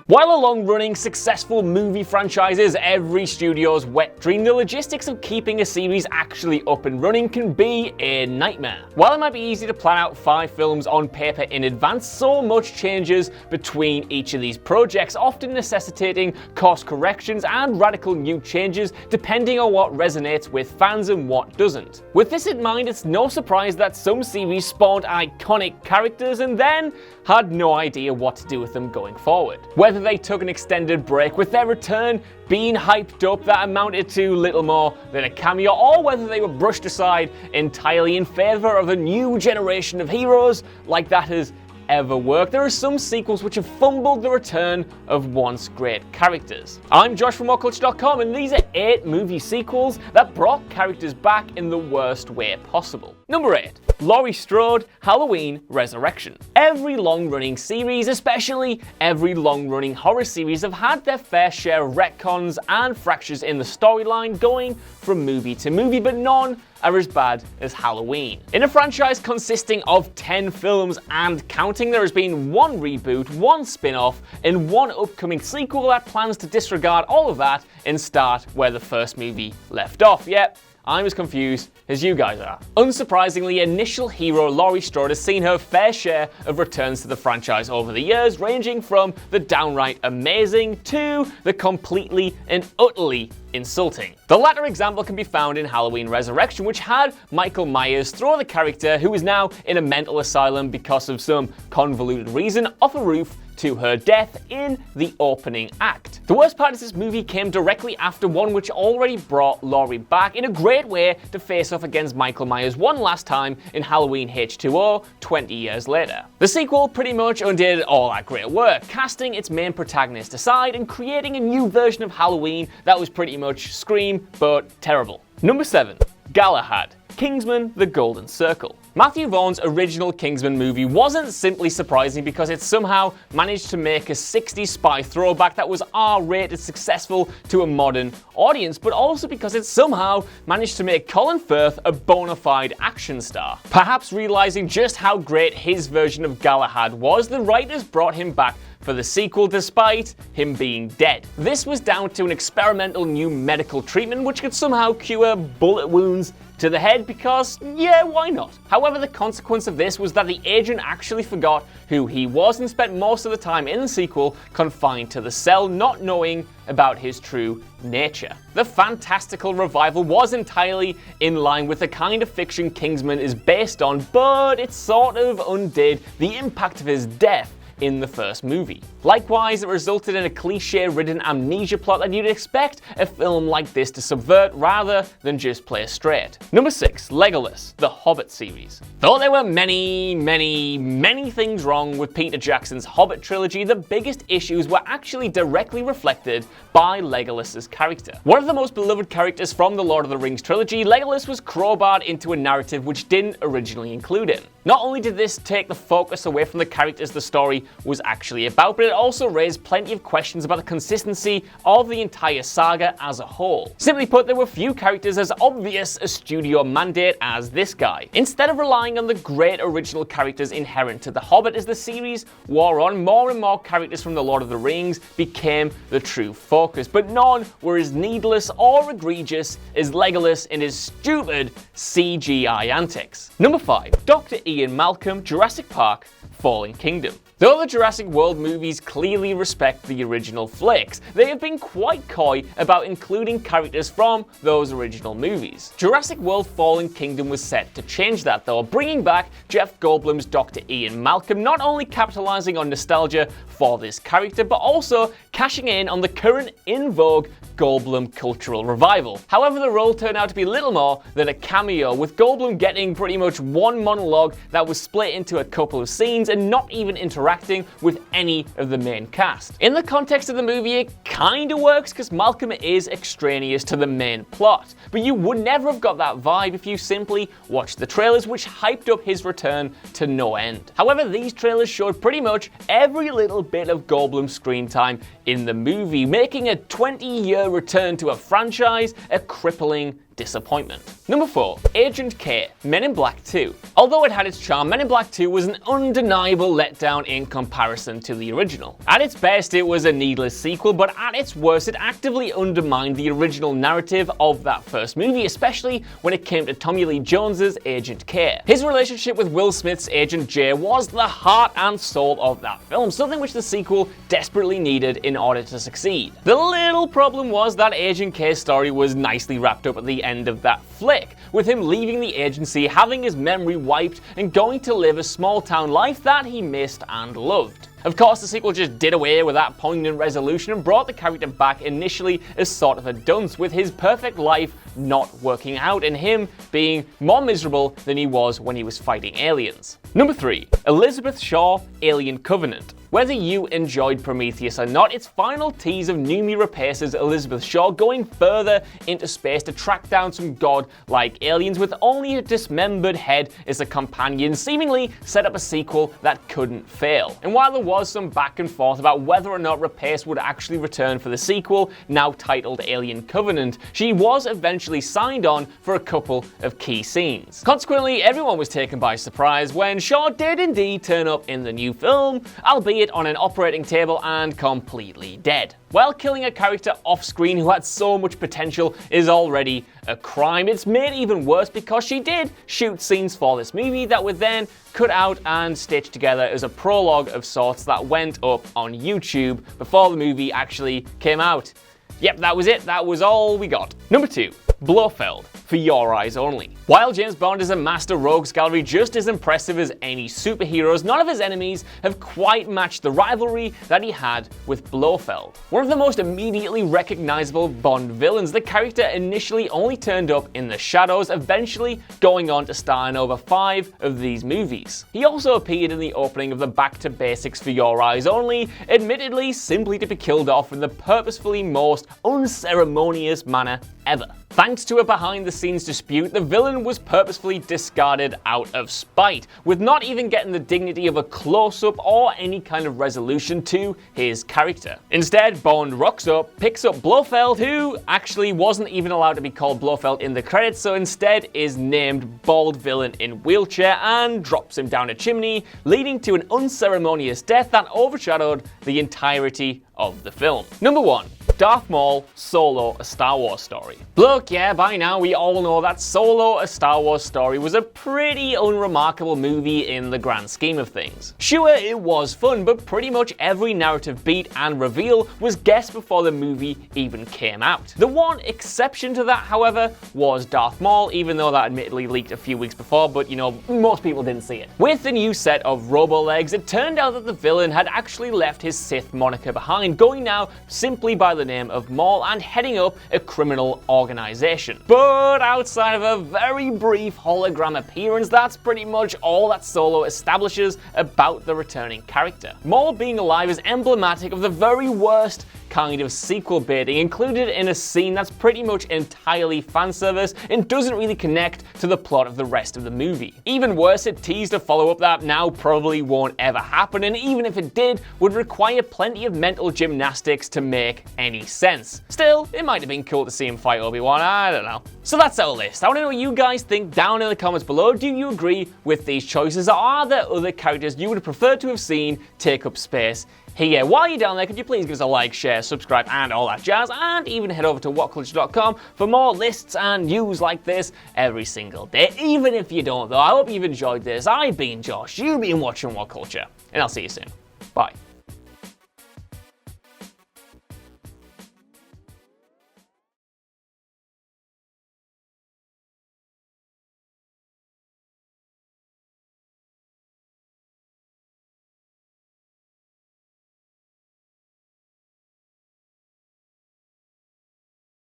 While a long-running, successful movie franchise is every studio's wet dream, the logistics of keeping a series actually up and running can be a nightmare. While it might be easy to plan out 5 films on paper in advance, so much changes between each of these projects, often necessitating course corrections and radical new changes depending on what resonates with fans and what doesn't. With this in mind, it's no surprise that some series spawned iconic characters and then had no idea what to do with them going forward. Whether they took an extended break, with their return being hyped up that amounted to little more than a cameo, or whether they were brushed aside entirely in favour of a new generation of heroes like that has ever worked. There are some sequels which have fumbled the return of once great characters. I'm Josh from WhatCulture.com, and these are 8 movie sequels that brought characters back in the worst way possible. Number 8. Laurie Strode, Halloween Resurrection. Every long-running series, especially every long-running horror series, have had their fair share of retcons and fractures in the storyline going from movie to movie, but none are as bad as Halloween. In a franchise consisting of 10 films and counting, there has been 1 reboot, 1 spin-off, and 1 upcoming sequel that plans to disregard all of that and start where the first movie left off. Yep, I'm as confused as you guys are. Unsurprisingly, initial hero Laurie Strode has seen her fair share of returns to the franchise over the years, ranging from the downright amazing to the completely and utterly insulting. The latter example can be found in Halloween Resurrection, which had Michael Myers throw the character, who is now in a mental asylum because of some convoluted reason, off a roof to her death in the opening act. The worst part is this movie came directly after one which already brought Laurie back in a great way to face off against Michael Myers one last time in Halloween H2O 20 years later. The sequel pretty much undid all that great work, casting its main protagonist aside and creating a new version of Halloween that was pretty much Scream, but terrible. Number 7. Galahad, Kingsman: The Golden Circle. Matthew Vaughn's original Kingsman movie wasn't simply surprising because it somehow managed to make a 60s spy throwback that was R-rated successful to a modern audience, but also because it somehow managed to make Colin Firth a bona fide action star. Perhaps realizing just how great his version of Galahad was, the writers brought him back for the sequel despite him being dead. This was down to an experimental new medical treatment which could somehow cure bullet wounds to the head because, yeah, why not? However, the consequence of this was that the agent actually forgot who he was and spent most of the time in the sequel confined to the cell, not knowing about his true nature. The fantastical revival was entirely in line with the kind of fiction Kingsman is based on, but it sort of undid the impact of his death in the first movie. Likewise, it resulted in a cliche-ridden amnesia plot that you'd expect a film like this to subvert rather than just play straight. Number 6. Legolas, the Hobbit series. Though there were many things wrong with Peter Jackson's Hobbit trilogy, the biggest issues were actually directly reflected by Legolas's character. One of the most beloved characters from the Lord of the Rings trilogy, Legolas was crowbarred into a narrative which didn't originally include him. Not only did this take the focus away from the characters the story was actually about, but it also raised plenty of questions about the consistency of the entire saga as a whole. Simply put, there were few characters as obvious a studio mandate as this guy. Instead of relying on the great original characters inherent to The Hobbit as the series wore on, more and more characters from The Lord of the Rings became the true focus, but none were as needless or egregious as Legolas and his stupid CGI antics. Number 5. Dr. Ian Malcolm, Jurassic Park: Fallen Kingdom. Though the Jurassic World movies clearly respect the original flicks, they have been quite coy about including characters from those original movies. Jurassic World: Fallen Kingdom was set to change that though, bringing back Jeff Goldblum's Dr. Ian Malcolm, not only capitalizing on nostalgia for this character, but also cashing in on the current in vogue Goldblum cultural revival. However, the role turned out to be little more than a cameo, with Goldblum getting pretty much one monologue that was split into a couple of scenes and not even interacting with any of the main cast. In the context of the movie, it kinda works because Malcolm is extraneous to the main plot, but you would never have got that vibe if you simply watched the trailers, which hyped up his return to no end. However, these trailers showed pretty much every little bit of Goldblum's screen time in the movie, making a 20-year return to a franchise a crippling disappointment. Number 4. Agent K, Men in Black 2. Although it had its charm, Men in Black 2 was an undeniable letdown in comparison to the original. At its best, it was a needless sequel, but at its worst, it actively undermined the original narrative of that first movie, especially when it came to Tommy Lee Jones's Agent K. His relationship with Will Smith's Agent J was the heart and soul of that film, something which the sequel desperately needed in order to succeed. The little problem was that Agent K's story was nicely wrapped up at the end of that flick, with him leaving the agency, having his memory wiped, and going to live a small town life that he missed and loved. Of course, the sequel just did away with that poignant resolution and brought the character back initially as sort of a dunce, with his perfect life not working out and him being more miserable than he was when he was fighting aliens. Number 3. Elizabeth Shaw, Alien Covenant. Whether you enjoyed Prometheus or not, its final tease of Noomi Rapace's Elizabeth Shaw going further into space to track down some god-like aliens with only a dismembered head as a companion seemingly set up a sequel that couldn't fail. And while there was some back and forth about whether or not Rapace would actually return for the sequel, now titled Alien Covenant, she was eventually signed on for a couple of key scenes. Consequently, everyone was taken by surprise when Shaw did indeed turn up in the new film, albeit on an operating table and completely dead. While killing a character off-screen who had so much potential is already a crime, it's made even worse because she did shoot scenes for this movie that were then cut out and stitched together as a prologue of sorts that went up on YouTube before the movie actually came out. Yep, that was it. That was all we got. Number 2. Blofeld, For Your Eyes Only. While James Bond is a master rogues gallery just as impressive as any superheroes, none of his enemies have quite matched the rivalry that he had with Blofeld. One of the most immediately recognizable Bond villains, the character initially only turned up in the shadows, eventually going on to star in over 5 of these movies. He also appeared in the opening of the Back to Basics For Your Eyes Only, admittedly simply to be killed off in the purposefully most unceremonious manner ever. Thanks to a behind-the-scenes dispute, the villain was purposefully discarded out of spite, with not even getting the dignity of a close-up or any kind of resolution to his character. Instead, Bond rocks up, picks up Blofeld, who actually wasn't even allowed to be called Blofeld in the credits, so instead is named Bald Villain in Wheelchair, and drops him down a chimney, leading to an unceremonious death that overshadowed the entirety of the film. Number 1. Darth Maul, Solo, A Star Wars Story. Look, yeah, by now we all know that Solo, A Star Wars Story was a pretty unremarkable movie in the grand scheme of things. Sure, it was fun, but pretty much every narrative beat and reveal was guessed before the movie even came out. The one exception to that, however, was Darth Maul, even though that admittedly leaked a few weeks before, but you know, most people didn't see it. With the new set of Robo-Legs, it turned out that the villain had actually left his Sith moniker behind, going now simply by the name of Maul and heading up a criminal organization. But outside of a very brief hologram appearance, that's pretty much all that Solo establishes about the returning character. Maul being alive is emblematic of the very worst kind of sequel baiting, included in a scene that's pretty much entirely fanservice and doesn't really connect to the plot of the rest of the movie. Even worse, it teased a follow-up that now probably won't ever happen, and even if it did, would require plenty of mental gymnastics to make any sense. Still, it might have been cool to see him fight Obi-Wan, I don't know. So that's our list. I want to know what you guys think down in the comments below. Do you agree with these choices, or are there other characters you would have preferred to have seen take up space here? While you're down there, could you please give us a like, share, subscribe, and all that jazz, and even head over to whatculture.com for more lists and news like this every single day. Even if you don't, though, I hope you've enjoyed this. I've been Josh, you've been watching What Culture, and I'll see you soon. Bye.